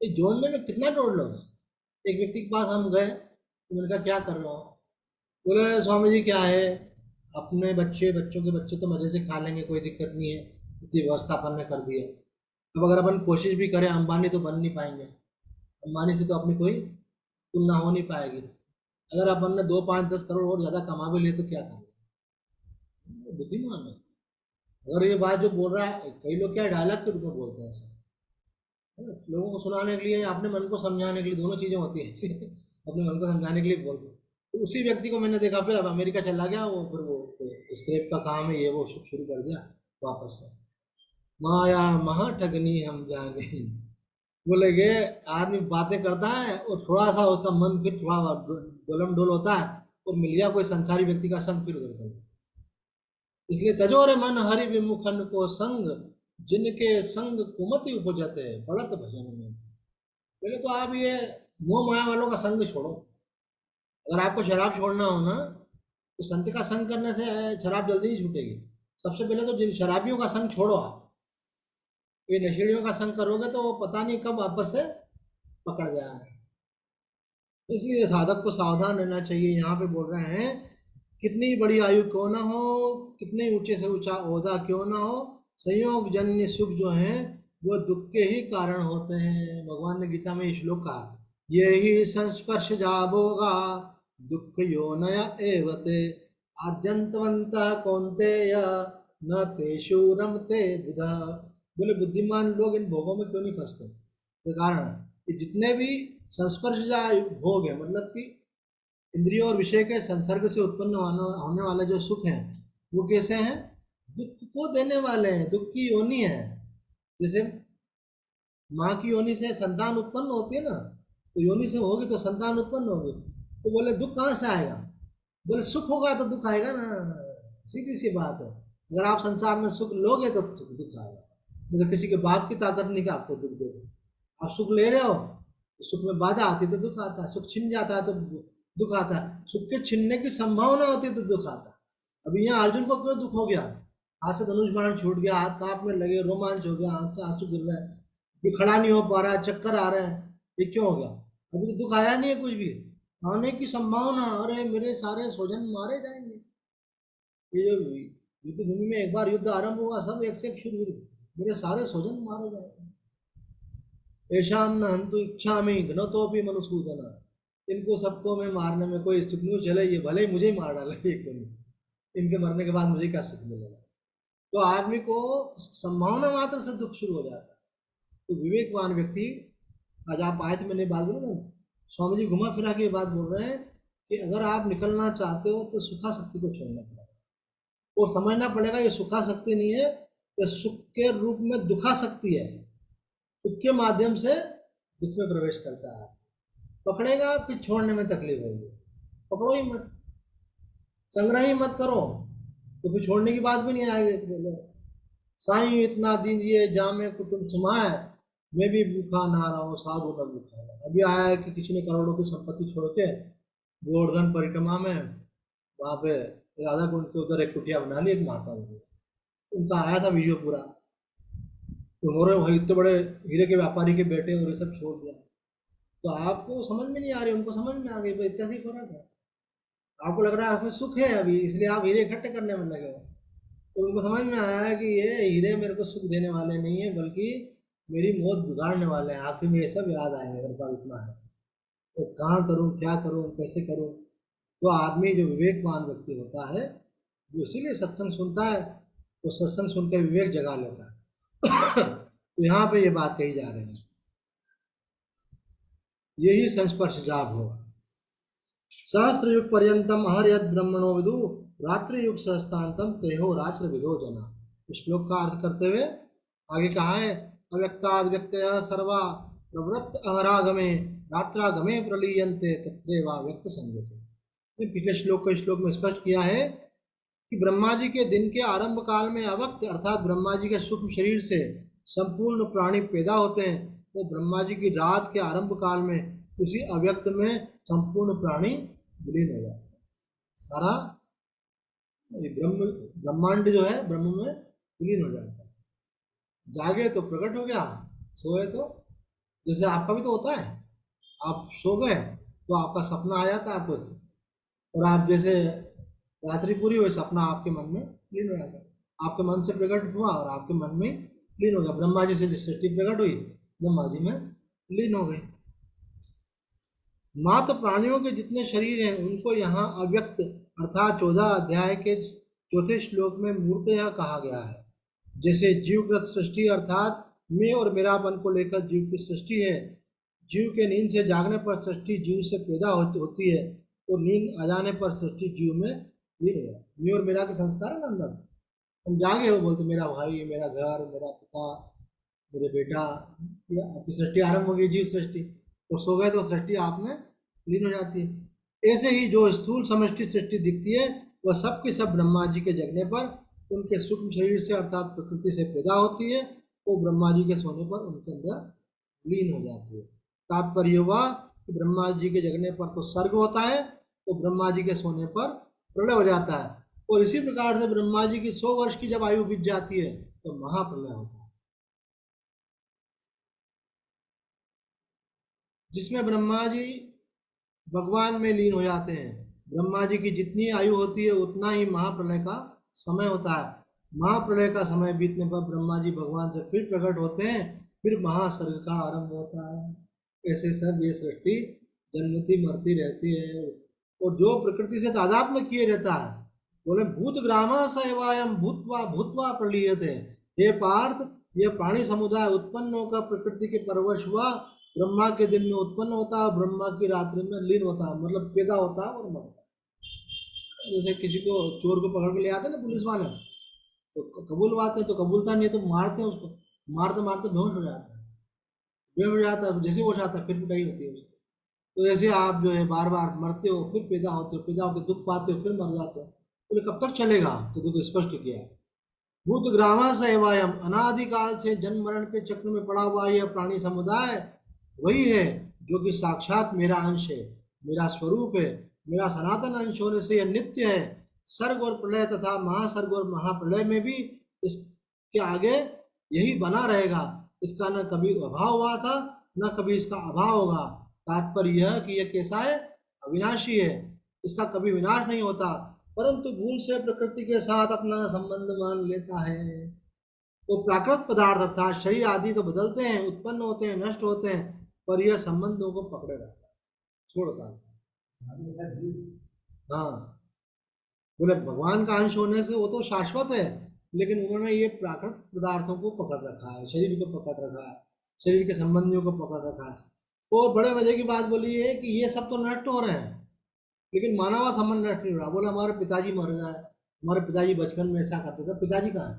ये जोड़ने में कितना जोड़ लोगे। एक व्यक्ति के पास हम गए तो मैंने कहा क्या कर रहे हो? बोले स्वामी जी क्या है, अपने बच्चों के बच्चे तो मज़े से खा लेंगे, कोई दिक्कत नहीं है, इतनी व्यवस्था अपन ने कर दी है। अब अगर अपन कोशिश भी करें अंबानी तो बन नहीं पाएंगे। अंबानी से तो अपनी कोई तुलना हो नहीं पाएगी। अगर अपन ने 2 5 10 करोड़ और ज़्यादा कमा भी लिए तो क्या करेंगे? बुद्धिमान है। अगर ये बात जो बोल रहा है, कई लोग क्या डायलॉग के रूप में बोलते हैं ऐसा, है ना, लोगों को सुनाने के लिए, अपने मन को समझाने के लिए, दोनों चीज़ें होती हैं ऐसी। अपने मन को समझाने के लिए बोलते हैं। तो उसी व्यक्ति को मैंने देखा, फिर अब अमेरिका चला गया वो, फिर वो स्क्रैप का काम है ये वो शुरू कर दिया वापस से। माया महा ठगनी हम जाने। बोले ये आदमी बातें करता है और थोड़ा सा उसका मन फिर थोड़ा डोलम डोल होता है, और मिल गया कोई संसारी व्यक्ति का संग, फिर उधर चल। इसलिए तजोरे मन हरि विमुखन को संग, जिनके संग कुमति उपजते पड़त भजन में। पहले तो आप ये मोह माया वालों का संग छोड़ो। अगर आपको शराब छोड़ना हो ना, तो संत का संग करने से शराब जल्दी नहीं छूटेगी। सबसे पहले तो जिन शराबियों का संग छोड़ो आप। ये नशेड़ियों का संग करोगे तो वो पता नहीं कब वापस से पकड़ जाए। इसलिए साधक को सावधान रहना चाहिए। यहाँ पे बोल रहे हैं कितनी बड़ी आयु क्यों ना हो, कितने ऊंचे से ऊंचा ओहदा क्यों ना हो, संयोग जन्य सुख जो है वो दुख के ही कारण होते हैं। भगवान ने गीता में ये श्लोक कहा, ये ही संस्पर्श जाबोगा दुख योनय एवते आद्यंतवंत कौन्तेय न तेषु रमते बुधा। बोले बुद्धिमान लोग इन भोगों में क्यों नहीं फंसते? तो कारण है कि जितने भी संस्पर्श भोग है, मतलब कि इंद्रियों और विषय के संसर्ग से उत्पन्न होने वाले जो सुख हैं, वो कैसे हैं? दुख को देने वाले हैं, दुख की योनि है। जैसे माँ की योनि से संतान उत्पन्न होती है ना, तो योनि से होगी तो संतान उत्पन्न होगी। तो बोले दुख कहाँ से आएगा? बोले सुख होगा तो दुख आएगा ना, सीधी सी बात है। अगर आप संसार में सुख लोगे तो दुख आएगा। मतलब किसी के बाप की ताकत नहीं कि आपको दुख दे दे। आप सुख ले रहे हो तो सुख में बाधा आती है तो दुख आता है, सुख छिन जाता है तो दुख आता है, सुख के छिनने की संभावना होती है तो दुख आता है। अभी यहाँ अर्जुन को क्यों दुख हो गया? हाथ से धनुष बाण छूट गया, हाथ कांपने लगे, रोमांच हो गया, आंख से आंसू गिर रहे हैं, ये खड़ा नहीं हो पा रहा है, चक्कर आ रहे हैं। ये क्यों हो गया? अभी तो दुख आया नहीं है कुछ भी, आने की संभावना। अरे मेरे सारे स्वजन मारे जाएंगे। ये जो युद्ध भूमि में एक बार युद्ध आरंभ हुआ, सब एक से एक शुरू हुए, मेरे सारे स्वजन मारे जाएंगे। ऐशाम न हंतु इच्छा में घनतोपि मनुसूदन, इनको सबको मैं मारने में कोई सुख नहीं, चले ये भले ही मुझे ही मार डाले, ये क्यों नहीं, इनके मरने के बाद मुझे क्या सुख मिलेगा? तो आदमी को संभावना मात्र से दुख शुरू हो जाता है। तो विवेकवान व्यक्ति, आज आप आए थे, मैंने बात बोली ना, स्वामी जी घुमा फिरा के ये बात बोल रहे हैं कि अगर आप निकलना चाहते हो तो सुखा शक्ति को छोड़ना पड़ेगा और समझना पड़ेगा ये सुखा शक्ति नहीं है, ये सुख के रूप में दुखा शक्ति है। सुख के माध्यम से दुख में प्रवेश करता है। पकड़ेगा फिर छोड़ने में तकलीफ होगी, पकड़ो ही मत, संग्रह ही मत करो तो फिर छोड़ने की बात भी नहीं आएगी। साईं इतना दिन ये जामे कुटुंब समाए, मैं भी भूखा ना रहा हूँ, साधु न भूखा रहा। अभी आया है कि किसी ने करोड़ों की संपत्ति छोड़ के गोवर्धन परिक्रमा में वहाँ पे राधा कुंड के उधर एक कुटिया बना ली, एक माता बनी। उनका आया था वीडियो पूरा, उन्होंने वही इतने बड़े हीरे के व्यापारी के बेटे और ये सब छोड़ दिया। तो आपको समझ में नहीं आ रही, उनको समझ में आ गई, इतना ही फर्क है। आपको लग रहा है उसमें सुख है अभी, इसलिए आप हीरे इकट्ठे करने में लगे हो। तो उनको समझ में आया है कि ये हीरे मेरे को सुख देने वाले नहीं है, बल्कि मेरी मौत बिगाड़ने वाले हैं। आखिर में ये सब याद आएंगे, मेरे पास इतना है तो कहाँ करूँ, क्या करूँ, कैसे करूँ। तो आदमी जो विवेकवान व्यक्ति होता है वो इसीलिए सत्संग सुनता है, तो सत्संग सुनकर विवेक जगा लेता है। तो यहाँ पे ये बात कही जा रही है, यही संस्पर्श जाप होगा। सहस्त्र युग पर्यंतम हर यद ब्रह्मणो विदु रात्रि युग सहस्तांतम तेहो रात्र विदो जना। इस श्लोक का अर्थ करते हुए आगे कहा है, अव्यक्ताद व्यक्तयः सर्वा प्रवृत्त अहरागमे रात्रागमे प्रलीयन्ते तत्रेवा व्यक्त संगते। पिछले श्लोक को इस श्लोक में स्पष्ट किया है कि ब्रह्मा जी के दिन के आरंभ काल में अव्यक्त अर्थात ब्रह्मा जी के सूक्ष्म शरीर से संपूर्ण प्राणी पैदा होते हैं, तो ब्रह्मा जी की रात के आरंभ काल में उसी अव्यक्त में संपूर्ण प्राणी विलीन हो जाता है। सारा ब्रह्मांड जो है ब्रह्म में विलीन हो जाता है। जागे तो प्रकट हो गया, सोए तो, जैसे आपका भी तो होता है, आप सो गए तो आपका सपना आ जाता है आपको, और आप जैसे रात्रि पूरी हुई सपना आपके मन में लीन हो जाता है। आपके मन से प्रकट हुआ और आपके मन में लीन हो गया। ब्रह्मा जी से जिस सृष्टि प्रकट हुई ब्रह्मा जी में लीन हो गई। मात्र प्राणियों के जितने शरीर हैं उनको यहाँ अव्यक्त अर्थात 14 अध्याय के चौथे श्लोक में मूर्तयः कहा गया है। जैसे जीवकृत सृष्टि अर्थात मैं और मेरापन को लेकर जीव की सृष्टि है, जीव के नींद से जागने पर सृष्टि जीव से पैदा होती है और नींद आ जाने पर सृष्टि जीव में लीन हो जाती है। मैं और मेरा के संस्कार है ना अंदर, हम जागे हो बोलते मेरा भाई, मेरा घर, मेरा पिता, मेरे बेटा, आपकी सृष्टि आरंभ हो गई जीव सृष्टि, और सो गए तो सृष्टि आप में लीन हो जाती है। ऐसे ही जो स्थूल समष्टि सृष्टि दिखती है वह सब के सब ब्रह्मा जी के जगने पर उनके सूक्ष्म शरीर से अर्थात प्रकृति से पैदा होती है, वो ब्रह्मा जी के सोने पर उनके अंदर लीन हो जाती है। तात्पर्य हुआ कि ब्रह्मा जी के जगने पर तो सर्ग होता है, तो ब्रह्मा जी के सोने पर प्रलय हो जाता है, और इसी प्रकार से ब्रह्मा जी की 100 वर्ष की जब आयु बीत जाती है तो महाप्रलय होता है, जिसमें ब्रह्मा जी भगवान में लीन हो जाते हैं। ब्रह्मा जी की जितनी आयु होती है उतना ही महाप्रलय का समय होता है। महाप्रलय का समय बीतने पर ब्रह्मा जी भगवान से फिर प्रकट होते हैं, फिर महासर्ग का आरंभ होता है। ऐसे सब ये सृष्टि जन्मती मरती रहती है, और जो प्रकृति से तादात्म्य किए रहता है, बोले भूत ग्रामा स एवायम भूतवा भूतवा प्रलीयते। हे पार्थ, यह प्राणी समुदाय उत्पन्न होकर प्रकृति के परवश हुआ, ब्रह्मा के दिन में उत्पन्न होता है, ब्रह्मा की रात्रि में लीन होता है, मतलब पैदा होता है और मरता है। जैसे किसी को चोर को पकड़ के ले आते हैं ना पुलिस वाले, तो कबूलवाते हैं, तो कबूलता नहीं है तो मारते हैं उसको, मारते मारते बेहोश हो जाता है, बेहोश हो जाता है, जैसे होश आता है फिर पिटाई होती है उसको। तो जैसे आप जो है बार बार मरते हो, फिर पैदा होते हो, पैदा होकर दुख पाते हो, फिर मर जाते हो, बोले कब तक चलेगा? तो देखो स्पष्ट किया है, भूत ग्रामा सेवायम, अनादिकाल से जन्म मरण के चक्र में पड़ा हुआ यह प्राणी समुदाय वही है जो कि साक्षात मेरा अंश है, मेरा स्वरूप है, मेरा सनातन अंश होने से यह नित्य है। सर्ग और प्रलय तथा महासर्ग और महाप्रलय में भी इसके आगे यही बना रहेगा। इसका न कभी अभाव हुआ था, न कभी इसका अभाव होगा। तात्पर्य यह कि यह कैसा है? अविनाशी है, इसका कभी विनाश नहीं होता, परंतु भूल से प्रकृति के साथ अपना संबंध मान लेता है। तो प्राकृत पदार्थ अर्थात शरीर आदि तो बदलते हैं, उत्पन्न होते हैं, नष्ट होते हैं, पर यह संबंधों को पकड़े रहता है, छोड़ता है। हाँ, बोले भगवान का अंश होने से वो तो शाश्वत है, लेकिन उन्होंने ये प्राकृत पदार्थों को पकड़ रखा है, शरीर को पकड़ रखा है, शरीर के संबंधियों को पकड़ रखा है। और बड़े मजे की बात बोली है कि ये सब तो नष्ट हो रहे हैं, लेकिन मानवा संबंध नष्ट नहीं हो रहा। बोला हमारे पिताजी मर गए, हमारे पिताजी बचपन में ऐसा करते थे, पिताजी कहाँ है?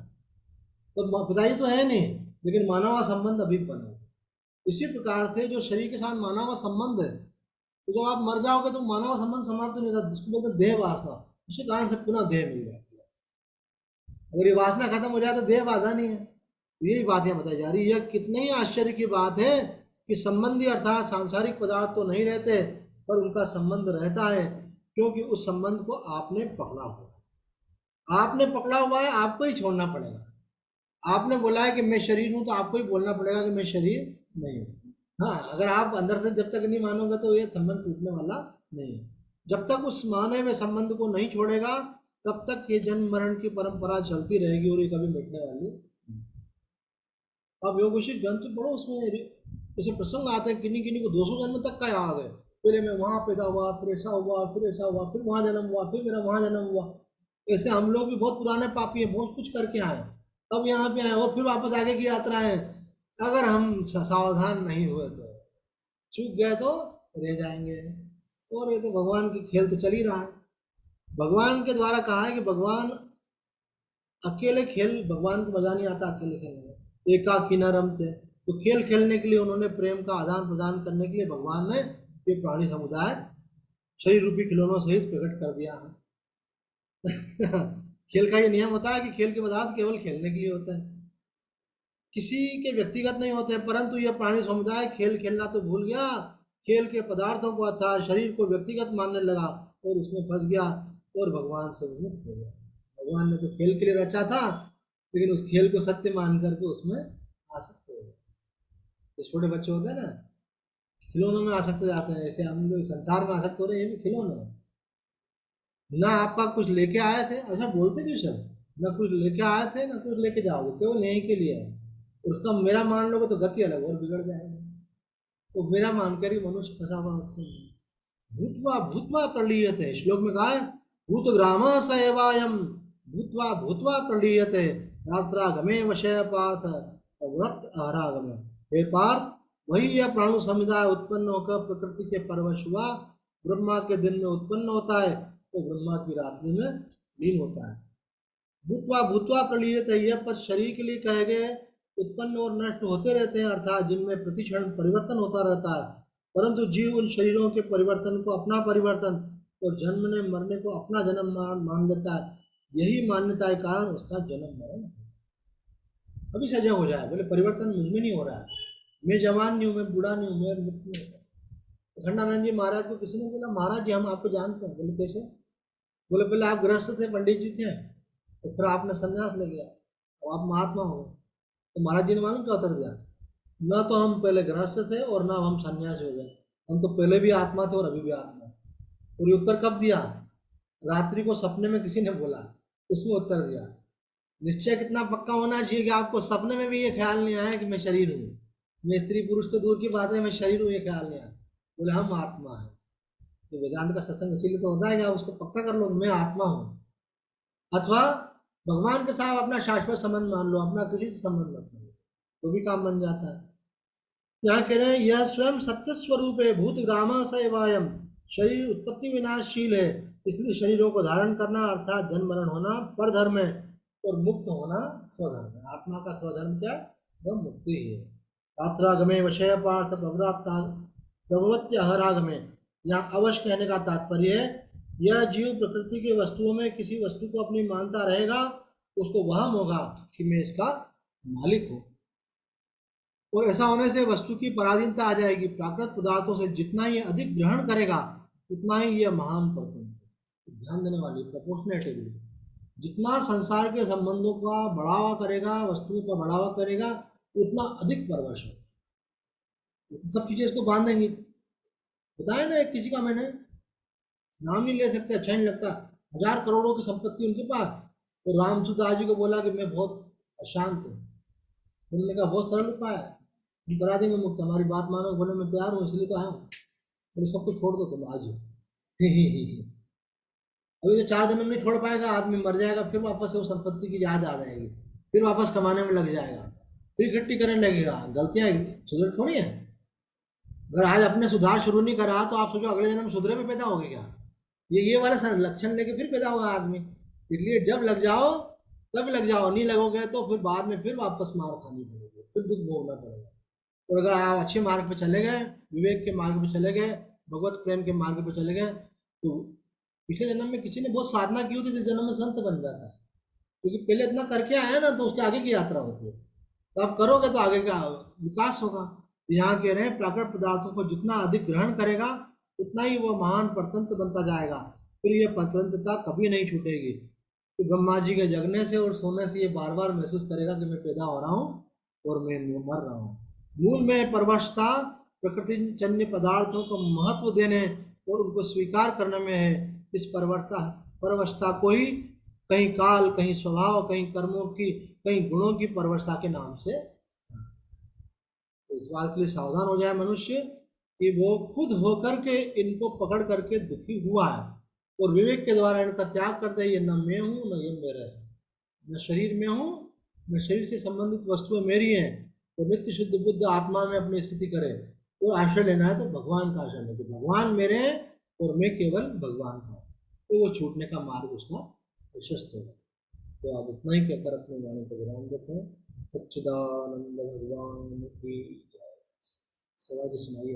तो पिताजी तो है नहीं, लेकिन मानवा संबंध अभी बना। इसी प्रकार से जो शरीर के साथ मानवा संबंध है, तो जब आप मर जाओगे तो मानव संबंध समाप्त नहीं होता, जिसको बोलते हैं देह वासना, उसी कारण से पुनः देह मिल जाती है। अगर ये वासना खत्म हो जाए तो देह बाधा नहीं है। तो यही बात यहाँ बताई जा रही है। यह कितनी ही आश्चर्य की बात है कि संबंधी अर्थात सांसारिक पदार्थ तो नहीं रहते, पर उनका संबंध रहता है, क्योंकि उस संबंध को आपने पकड़ा हुआ है। आपने पकड़ा हुआ है, आपको ही छोड़ना पड़ेगा। आपने बोला है कि मैं शरीर हूं, तो आपको ही बोलना पड़ेगा कि मैं शरीर नहीं हूं। हाँ, अगर आप अंदर से जब तक नहीं मानोगे तो ये संबंध टूटने वाला नहीं है। जब तक उस माने हुए संबंध को नहीं छोड़ेगा, तब तक ये जन्म मरण की परंपरा चलती रहेगी और ये कभी मिटने वाली नहीं। आप योग विशिष्ट ग्रंथ पढ़ो, उसमें जैसे प्रसंग आते हैं, किन्हीं किन्हीं को 200 जन्म तक का याद है। पहले मैं वहां पैदा हुआ, फिर ऐसा हुआ, फिर ऐसा हुआ, फिर वहां जन्म हुआ, फिर मेरा वहां जन्म हुआ। ऐसे हम लोग भी बहुत पुराने पापी हैं, बहुत कुछ करके आए, अब यहाँ पे आए और फिर वापस आगे की यात्रा है। अगर हम सावधान नहीं हुए तो, चूक गए तो रह जाएंगे। और ये तो भगवान की खेल तो चल ही रहा है। भगवान के द्वारा कहा है कि भगवान अकेले खेल, भगवान को मजा नहीं आता अकेले खेलने में, एकाकी न रमते। तो खेल खेलने के लिए, उन्होंने प्रेम का आदान प्रदान करने के लिए भगवान ने ये प्राणी समुदाय शरीर रूपी खिलौनों सहित प्रकट कर दिया है। खेल का ये नियम होता है कि खेल के पदार्थ केवल खेलने के लिए होते हैं, किसी के व्यक्तिगत नहीं होते। परंतु यह प्राणी समुदाय खेल खेलना तो भूल गया, खेल के पदार्थों को अर्थात शरीर को व्यक्तिगत मानने लगा और उसमें फंस गया और भगवान से विमुख हो गया। भगवान ने तो खेल के लिए रचा था, लेकिन उस खेल को सत्य मान करके उसमें आसक्त हो गए। जो छोटे बच्चे होते हैं ना, खिलौनों में आसक्त हो जाते हैं, ऐसे हम लोग संसार में आसक्त हो रहे हैं, ये भी खिलौना है ना। आपका कुछ लेके आए थे, अच्छा बोलते क्यों सब, ना कुछ लेके आए थे ना कुछ लेके जाओगे, केवल यहीं के लिए है। उसका मेरा मान लोगे तो गति अलग और बिगड़ जाएगा। तो मेरा मानकर ही मनुष्य फंसा हुआ उसके अंदर। भूतवा भूतवा प्रलीयते, श्लोक में कहा है भूत ग्राम सएवायम भूतवा भूतवा प्रलीयते रात्रागमे वशय पार्थ व्रत आरागमे। हे पार्थ, वही यह प्राणु समुदाय उत्पन्न होकर प्रकृति के परवश हुआ, ब्रह्मा के दिन में उत्पन्न होता है तो ब्रह्मा की रात्रि में लीन होता है। भूतवा भूतवा प्रलीयते, यह पद शरीर के लिए कहे गए उत्पन्न और नष्ट होते रहते हैं, अर्थात जिनमें प्रतिक्षण परिवर्तन होता रहता है। परंतु जीव उन शरीरों के परिवर्तन को अपना परिवर्तन और जन्मने मरने को अपना जन्म मान लेता है। यही मान्यता के कारण उसका जन्म मरण अभी सजा हो जाए। बोले परिवर्तन मुझ में नहीं हो रहा है, मैं जवान नहीं हूँ, मैं बूढ़ा नहीं हूँ, मैं मृत नहीं होता। अखंडानंद जी महाराज को किसी ने बोला, महाराज जी हम आपको जानते हैं। बोले कैसे? बोले पहले आप गृहस्थ थे, पंडित जी थे, तो फिर आपने संन्यास ले लिया, और आप महात्मा हो। तो महाराज जी ने मालूम क्या उत्तर दिया? न तो हम पहले गृहस्थ थे और ना हम सन्यासी हो गए, हम तो पहले भी आत्मा थे और अभी भी आत्मा है। और ये उत्तर कब दिया? रात्रि को सपने में किसी ने बोला, उसमें उत्तर दिया। निश्चय कितना पक्का होना चाहिए कि आपको सपने में भी ये ख्याल नहीं आया कि मैं शरीर हूँ, मैं स्त्री पुरुष तो दूर की बात है, मैं शरीर हूँ, ये ख्याल नहीं आया। बोले हम आत्मा है। तो वेदांत का सत्संग इसीलिए तो होता है कि आप उसको पक्का कर लो, मैं आत्मा हूँ। अथवा भगवान के साथ अपना शाश्वत संबंध मान लो, अपना किसी से संबंध मत लो, तो भी काम बन जाता है। यहाँ कह रहे हैं यह स्वयं सत्य स्वरूप है, भूत ग्राम सएवायम, शरीर उत्पत्ति विनाशशील है, इसलिए शरीरों को धारण करना अर्थात जन्म मरण होना परधर्म है और मुक्त होना स्वधर्म है। आत्मा का स्वधर्म क्या? वह मुक्ति ही है। रात्रागमे वशय पार्थ प्रभवत्य अहरागमे, यहाँ अवश्य कहने का तात्पर्य है यह जीव प्रकृति के वस्तुओं में किसी वस्तु को अपनी मानता रहेगा, उसको वहम होगा कि मैं इसका मालिक हूँ, और ऐसा होने से वस्तु की पराधीनता आ जाएगी। प्राकृत पदार्थों से जितना ही अधिक ग्रहण करेगा उतना ही यह महान परतंत्र, ध्यान देने वाली प्रोपोर्शनेटिवली, जितना संसार के संबंधों का बढ़ावा करेगा, वस्तुओं का बढ़ावा करेगा, उतना अधिक परवश है। सब चीजें इसको बांधेंगी। बताया ना, एक किसी का मैंने नाम नहीं ले सकते, अच्छा नहीं लगता, 1000 करोड़ों की संपत्ति उनके पास, तो रामसुदास जी को बोला कि मैं बहुत अशांत हूँ। उन्होंने कहा बहुत सरल उपाय है, हम करा देंगे मुक्त, हमारी बात मानो। बोले मैं तैयार हूँ, इसलिए तो आया हूँ। बोले सब कुछ छोड़ दो तुम आज ही। अभी तो 4 दिन में नहीं छोड़ पाएगा, आदमी मर जाएगा, फिर वापस से वो संपत्ति की याद आ जाएगी, फिर वापस कमाने में लग जाएगा, फिर इकट्ठी करने लगेगा। गलतियां सुधर थोड़ी है। अगर आज अपने सुधार शुरू नहीं करा तो आप सोचो अगले जन्म सुधरे में पैदा होगे क्या? ये वाला लक्षण लेके फिर पैदा होगा आदमी। इसलिए जब लग जाओ तब लग जाओ, नहीं लगोगे तो फिर बाद में फिर वापस मार खानी पड़ेगी, फिर दुख भोगना पड़ेगा। और अगर आप अच्छे मार्ग पे चले गए, विवेक के मार्ग पे चले गए, भगवत प्रेम के मार्ग पे चले गए, तो पिछले जन्म में किसी ने बहुत साधना की होती है, इस जन्म में संत बन जाता है, क्योंकि पहले इतना करके आया ना, तो उसके आगे की यात्रा होती है। तो आप करोगे तो आगे का विकास होगा। यहाँ कह रहे हैं प्राकृत पदार्थों को जितना अधिक ग्रहण करेगा उतना ही वह महान परतंत्र बनता जाएगा, फिर यह परतंत्रता कभी नहीं छूटेगी। तो ब्रह्मा जी के जगने से और सोने से ये बार बार महसूस करेगा कि मैं पैदा हो रहा हूँ और मैं मर रहा हूँ। मूल में परवशता प्रकृति जन्य पदार्थों को महत्व देने और उनको स्वीकार करने में है। इस परवशता को ही कहीं काल, कहीं स्वभाव, कहीं कर्मों की, कहीं गुणों की परवशता के नाम से। तो इस बात के लिए सावधान हो जाए मनुष्य कि वो खुद होकर के इनको पकड़ करके दुखी हुआ है, और विवेक के द्वारा इनका त्याग करते ये न मैं हूँ न ये मेरा है, न शरीर में हूँ न शरीर से संबंधित वस्तुएं मेरी हैं। तो नित्य शुद्ध बुद्ध आत्मा में अपनी स्थिति करे, और आश्रय लेना है तो भगवान का आश्रय ले, भगवान मेरे हैं और मैं केवल भगवान का, तो वो छूटने का मार्ग उसका प्रशस्त होगा। तो आप इतना ही कहकर अपने वाणी को विराम देते हैं। सच्चिदानंद भगवान की जय। सवाल सुनाइए।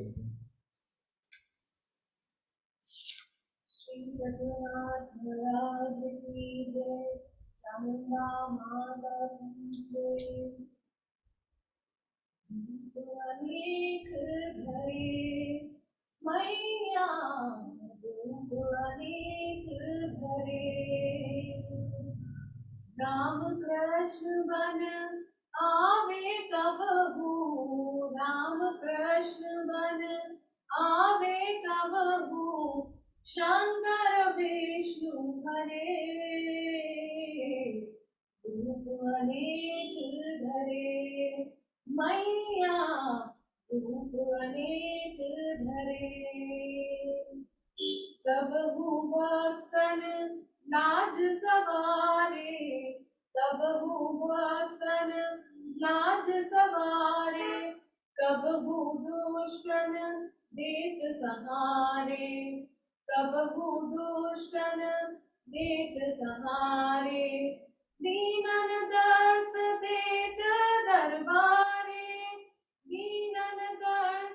श्री सत्यनाथ महाराज की जय। चामुंडा माता की जय। अनेक भरे मैया, अनेक भरे, राम कृष्ण बन आवे कबहू, राम कृष्ण बन आवे कबहू, शंकर विष्णु हरे, रूप अनेक धरे मैया, रूप अनेक धरे। कबहू भक्तन लाज सवारे, कबहू भक्तन लाज सवारे, कबहू दुष्टन देत सहारे, कबहू दुष्टन देत सहारे, दीनन दर्श देत दरबारे, दीनन दर्श